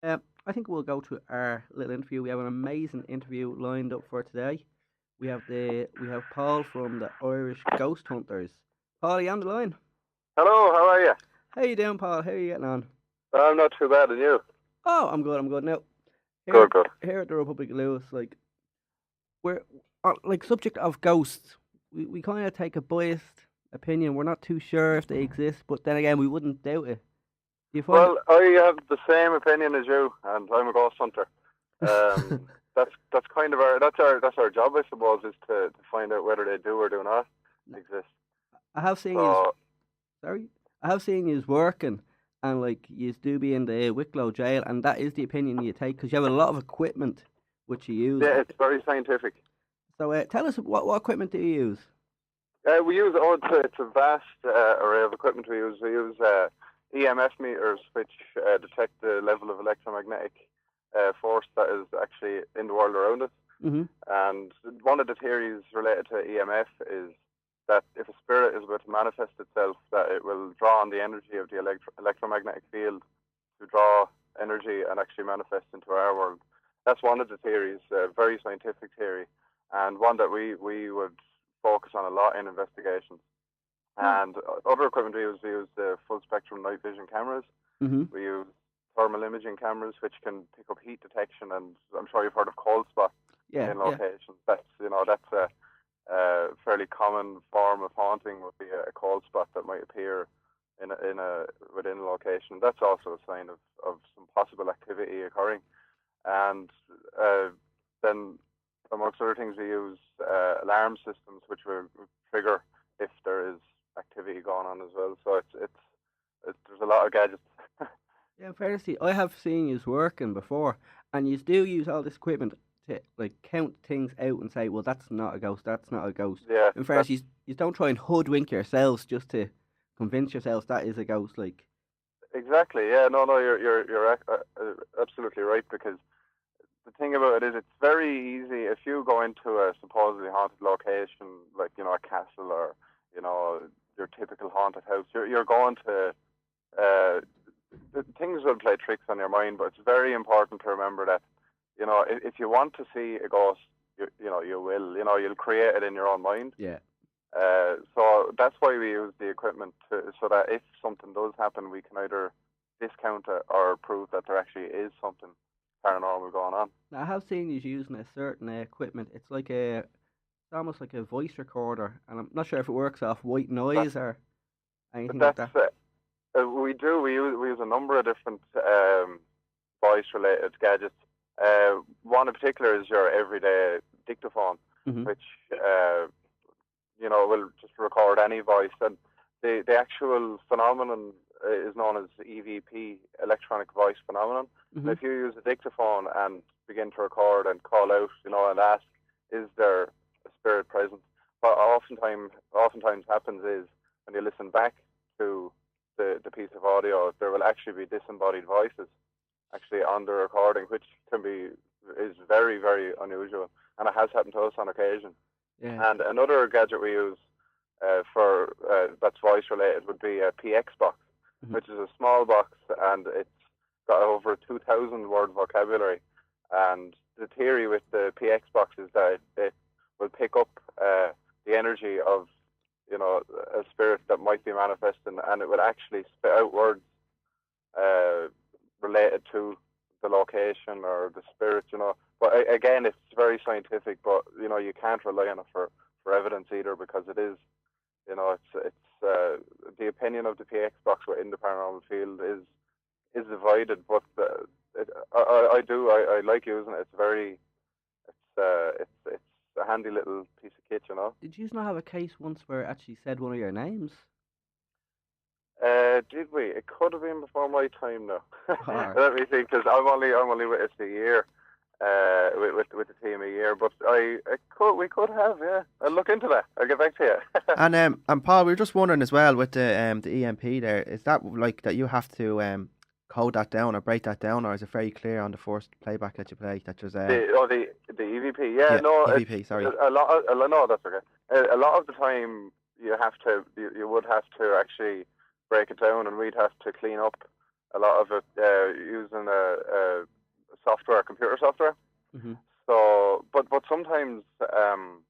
I think we'll go to our little interview. We have an amazing interview lined up for today. We have Paul from the Irish Ghost Hunters. Paul, are you on the line? Hello, how are you? How you doing, Paul? How are you getting on? I'm not too bad, and you? Oh, I'm good. I'm good. Now, here, Good, good. here at the Republic of Lewis, like we're like subject of ghosts. We kind of take a biased opinion. We're not too sure if they exist, but then again, we wouldn't doubt it. Do you find Well, I have the same opinion as you, and I'm a ghost hunter. it? Um, that's kind of our job, I suppose, is to find out whether they do or do not exist. I have seen you. So Sorry, I have seen you working, and like you do be in the Wicklow jail, and that is the opinion you take because you have a lot of equipment which you use. yeah, it's very scientific. So tell us what equipment do you use? We use it's a vast array of equipment we use. We use EMF meters, which detect the level of electromagnetic force that is actually in the world around us. Mhm. And one of the theories related to EMF is that if a spirit is about to manifest itself, that it will draw on the energy of the electromagnetic field to draw energy and actually manifest into our world. That's one of the theories, a very scientific theory, and one that we would focus on a lot in investigations. Mm. And other equipment we use the full spectrum night vision cameras. Mhm. We use thermal imaging cameras, which can pick up heat detection, and I'm sure you've heard of cold spot Yeah. in Yeah. locations. That's a fairly common form of haunting would be a cold spot that might appear in a within a location. That's also a sign of some possible activity occurring. And then, amongst other things, we use alarm systems, which will trigger if there is activity going on as well. So it's there's a lot of gadgets. Yeah. In fairness, to you, I have seen you working before, and you do use all this equipment to like count things out and say, well, that's not a ghost. That's not a ghost. Yeah, In fairness, you don't try and hoodwink yourselves just to convince yourselves that is a ghost. Like. exactly. Yeah, no, you're absolutely right, because the thing about it is it's very easy if you go into a supposedly haunted location, like a castle or your typical haunted house. You're going to uh, things will play tricks on your mind, but it's very important to remember that if you want to see a ghost, you will. You'll create it in your own mind. Yeah. So that's why we use the equipment so that if something does happen, we can either discount it or prove that there actually is something paranormal going on. Now, I have seen you using a certain equipment. It's almost like a voice recorder, and I'm not sure if it works off white That, noise or anything like that's that. we use a number of different voice related gadgets. One in particular is your everyday dictaphone, Mhm. which will just record any voice. And the actual phenomenon is known as EVP, electronic voice phenomenon. And Mhm. if you use a dictaphone and begin to record and call out, and ask, is there a spirit present? What oftentimes happens is when you listen back to the piece of audio, there will actually be disembodied voices actually on the recording, which is very, very unusual, and it has happened to us on occasion. Yeah. And another gadget we use for that's voice related would be a PX box, Mhm. which is a small box, and it's got over 2,000 word vocabulary. And the theory with the PX box is that it will pick up the energy of a spirit that might be manifesting, and it would actually spit out words uh, related to the location or the spirit. But again, it's very scientific, but you can't rely on it for evidence either, because it is, it's the opinion of the PX box within the paranormal field is divided. But I like using it. It's very it's a handy little piece of kit. Did you not have a case once where it actually said one of your names? Did we? It could have been before my time now. Or Let me think, because I'm only with us a year, with the team a year. But we could have, yeah. I'll look into that. I'll get back to you. And Paul, we were just wondering as well with the EMP there, is that like that you have to code that down or break that down, or is it very clear on the first playback that you play that there's The EVP, yeah, yeah, no, EVP, sorry. no, that's okay. A lot of the time, you would have to actually break it down, and we'd have to clean up A lot of it using a software, computer software. Mhm. So, but sometimes on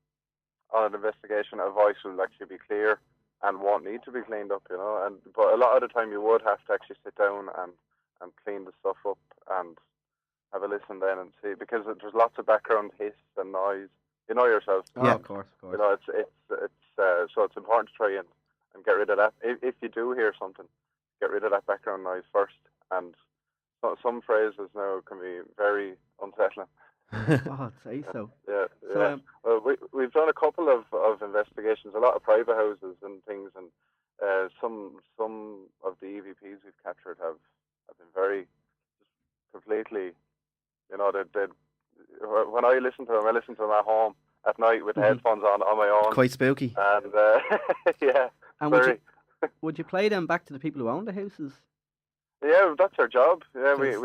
an investigation, a voice will actually be clear and won't need to be cleaned up, you know. And but a lot of the time, you would have to actually sit down and clean the stuff up and have a listen then and see, because there's lots of background hiss and noise. You know yourself. Oh, Yeah. of course, of You course. know, so it's important to try and get rid of that. If you do hear something, get rid of that background noise first. And some phrases now can be very unsettling. Oh, I'd say so. Yeah, So, yeah. Well, we've done a couple of investigations, a lot of private houses and things, and some of the EVPs we've captured have been very completely, you know, they when I listen to them, I listen to them at home at night with Mhm. headphones on my own, Quite spooky. and yeah, and very. would you play them back to the people who own the houses? Yeah, that's our job. Yeah, we 'Cause-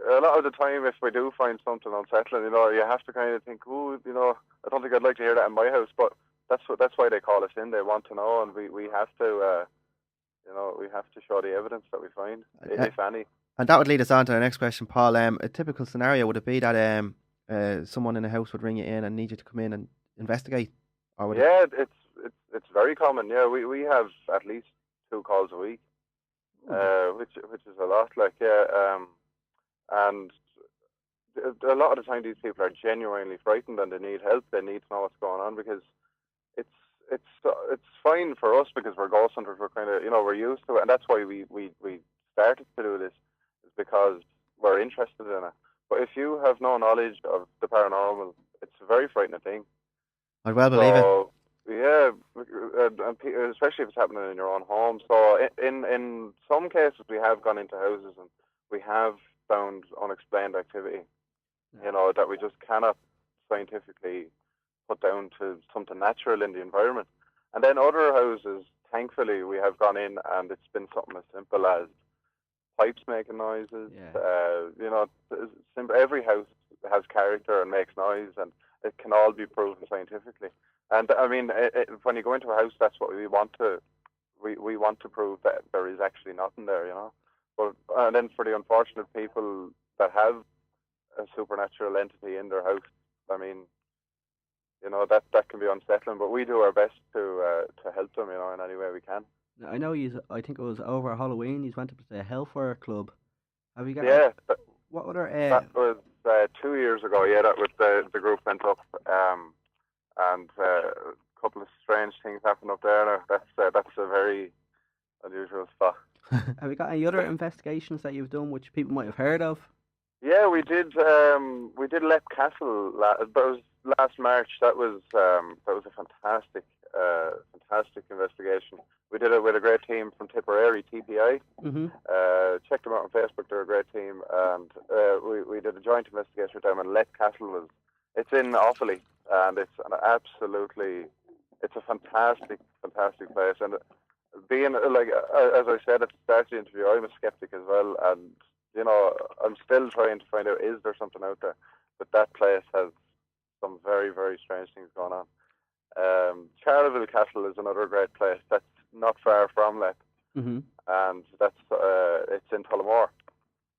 a lot of the time, if we do find something unsettling, you know, you have to kind of think, oh, you know, I don't think I'd like to hear that in my house, but that's why they call us in. They want to know, and we have to, you know, we have to show the evidence that we find, if any. And that would lead us on to our next question, Paul. A typical scenario, would it be that someone in a house would ring you in and need you to come in and investigate, or would it? Yeah, it's very common. Yeah, we have at least 2 calls a week, which is a lot. Like, yeah, and a lot of the time these people are genuinely frightened and they need help. They need to know what's going on, because it's it's fine for us because we're ghost hunters. We're kind of, you know, we're used to it, and that's why we started to do this, is because we're interested in it. But if you have no knowledge of the paranormal, it's a very frightening thing. I'd well believe it. So yeah, and especially if it's happening in your own home. So in some cases, we have gone into houses and we have found unexplained activity, you know, that we just cannot scientifically put down to something natural in the environment. And then other houses, thankfully, we have gone in and it's been something as simple as pipes making noises. Yeah. You know, every house has character and makes noise, and it can all be proven scientifically. And I mean, when you go into a house, that's what we want to. We want to prove that there is actually nothing there, you know. But and then for the unfortunate people that have a supernatural entity in their house, I mean, you know, that can be unsettling. But we do our best to help them, you know, in any way we can. Now, I know I think it was over Halloween. You went to the Hellfire Club. Have you got? Yeah, What other? that was 2 years ago. Yeah, that was the group went up, and a couple of strange things happened up there. Now, that's a very unusual spot. Have you got any other investigations that you've done which people might have heard of? Yeah, we did. We did Leap Castle. That was last March. That was a fantastic investigation. We did it with a great team from Tipperary, TPI. Mhm. Check them out on Facebook. They're a great team, and we did a joint investigation with them. And Leap Castle it's in Offaly, and it's it's a fantastic place. And being like as I said at the start of the interview, I'm a skeptic as well, and you know, I'm still trying to find out, is there something out there? But that place has some very, very strange things going on. Charleville Castle is another great place. That's not far from Leap, Mhm. and that's it's in Tullamore.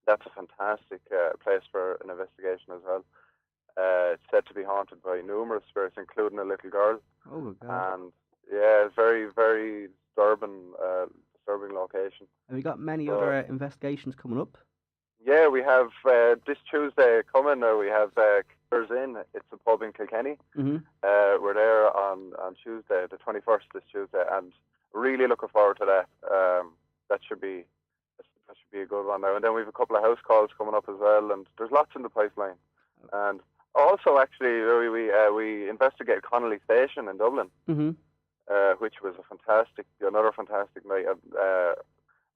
That's a fantastic place for an investigation as well. It's said to be haunted by numerous spirits, including a little girl. Oh God. And yeah, it's very, very disturbing location. Have you got many other investigations coming up? Yeah, we have this Tuesday coming. We have Killers Inn. It's a pub in Kilkenny. Mhm. We're there on Tuesday, the 21st, this Tuesday, and really looking forward to that. That should be a good one now. And then we have a couple of house calls coming up as well, and there's lots in the pipeline. And also, actually, we investigated Connolly Station in Dublin, Mhm. which was another fantastic night.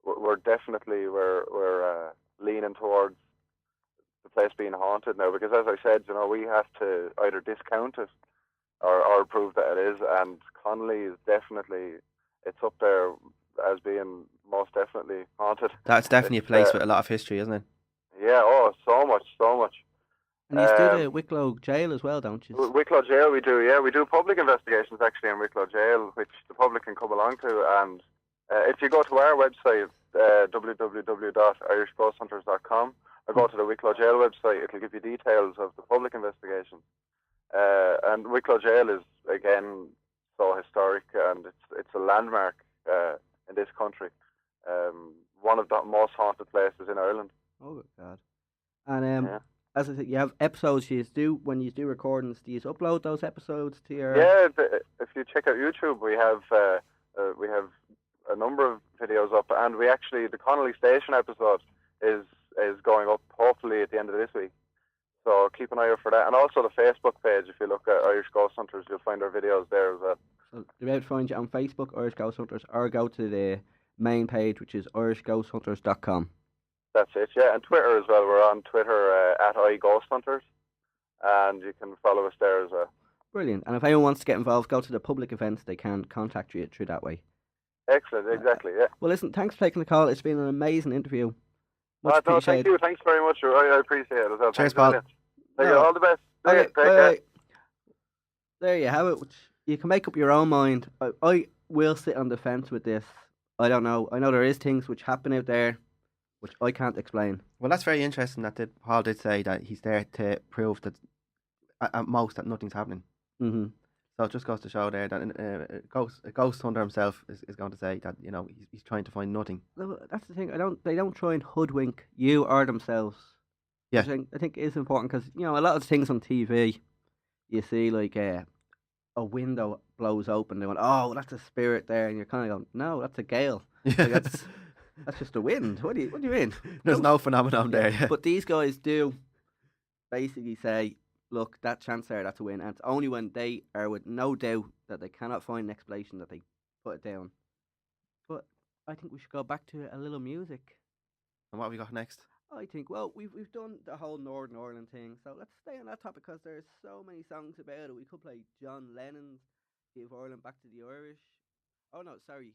We're definitely leaning towards the place being haunted now, because as I said, you know, we have to either discount it or prove that it is. And Connolly is definitely, it's up there as being most definitely haunted. That's definitely a place with a lot of history, isn't it? Yeah. Oh, so much. And you do the Wicklow Jail as well, don't you? Wicklow Jail, we do. Yeah, we do public investigations actually in Wicklow Jail, which the public can come along to, and If you go to our website, www.irishghosthunters.com, or go to the Wicklow Jail website, it'll give you details of the public investigations. And Wicklow Jail is, again, so historic, and it's a landmark in this country. One of the most haunted places in Ireland. Oh God! And Yeah. as I said, you have episodes. You do when you do recordings. Do you upload those episodes to your? Yeah, if you check out YouTube, we have a number of videos up, and we actually the Connolly Station episode is going up hopefully at the end of this week. So keep an eye out for that, and also the Facebook page. If you look at Irish Ghost Hunters, you'll find our videos there as well. So you'll be able to find you on Facebook, Irish Ghost Hunters, or go to the main page, which is irishghosthunters.com. That's it, yeah. And Twitter as well. We're on Twitter at iGhostHunters, and you can follow us there as well. Brilliant. And if anyone wants to get involved, go to the public events. They can contact you through that way. Excellent, exactly, yeah. Well, listen, thanks for taking the call. It's been an amazing interview. Much No, appreciated. thank you. Thanks very much. I appreciate it as well. Cheers, Thanks Paul. a million. Thank No. you. All the best. Okay, Take care. there you have it. You can make up your own mind. I will sit on the fence with this. I don't know. I know there is things which happen out there which I can't explain. Well, that's very interesting that Paul did say that he's there to prove that at most that nothing's happening. Mm-hmm. So it just goes to show there that a ghost hunter himself is going to say that he's trying to find nothing. That's the thing. They don't try and hoodwink you or themselves. Yeah. I think it is important because a lot of things on TV, you see like a window blows open. They go, oh, that's a spirit there, and you're kind of going, no, that's a gale. Like, that's just the wind. What do you mean? There's no phenomenon there. Yeah. But these guys do basically say, look, that chance there, that's a win. And it's only when they are with no doubt that they cannot find an explanation that they put it down. But I think we should go back to a little music. And what have we got next? I think, well, we've done the whole Northern Ireland thing, so let's stay on that topic because there's so many songs about it. We could play John Lennon's Give Ireland Back to the Irish. Oh no, sorry, he